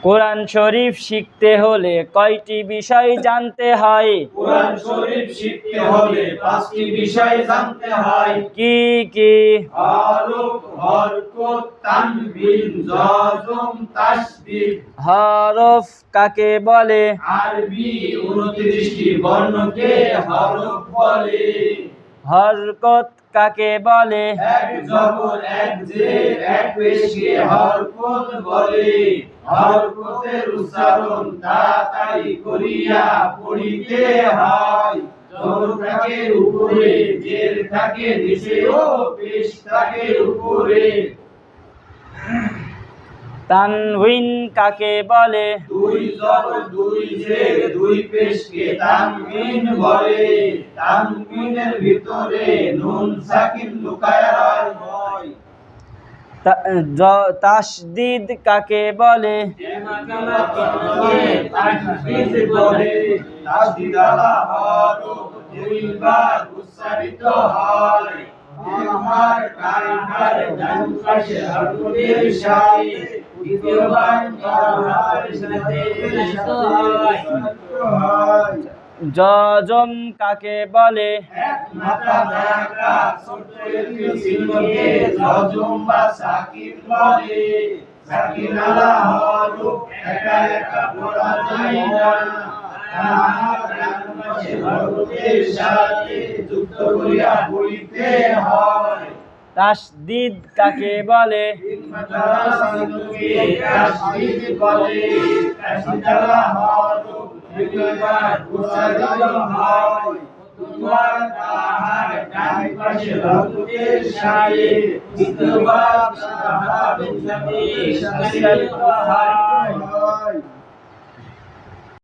কোরআন শরীফ শিখতে হলে কয়টি বিষয় জানতে হয়? কোরআন শরীফ শিখতে হলে 5টি বিষয় জানতে হয়। কি কি? হরফ, হরকত, তানবিন, জজম, তাসদীদ। হরফ কাকে বলে? আরবি 29টি বর্ণকে হরফ বলে। হরকত কাকে বলে? এক জবর, এক জের, এক পেশকে হরকত বলে। হরকতের উচ্চারণ তাড়াতাড়ি করিয়া পড়িতে হয়। জবর থাকে উপরে, জের থাকে নিচে ও পেশ থাকে উপরে। তানউইন কাকে বলে? দুই জবর, দুই জের, দুই পেশকে তানবিন বলে। তানবিনের ভিতরে নুন সাকিন লুকায়া হয়। তাসদীদ কাকে বলে? তাসদীদ বলে। তাসদীদ আলা হরফ দুইবার উচ্চারিত হয়। আমার কানহার ডান পাশে হরফের সাথে দ্বিতীয়বার কানহার সাথে উচ্চারিত হয়। জজম কাকে বলে? এক মাথা ধাকা ছোট একটি চিহ্নকে জজম বা সাকিন বলে। সাকিন আলা হরফ একা একা পড়া যায় না। কানহার ডান পাশে হরফের সাথে যুক্ত করিয়া পড়িতে হয়। তাসদীদ কাকে বলে? তিন মাথার চিহ্নকে তাসদীদ বলে। তাসদীদ আলা হরফ দুইবার উচ্চারিত হয়। প্রথমবার কানহার ডান পাশে হরফের সাথে, দ্বিতীয়বার কানহার সাথে উচ্চারিত হয়।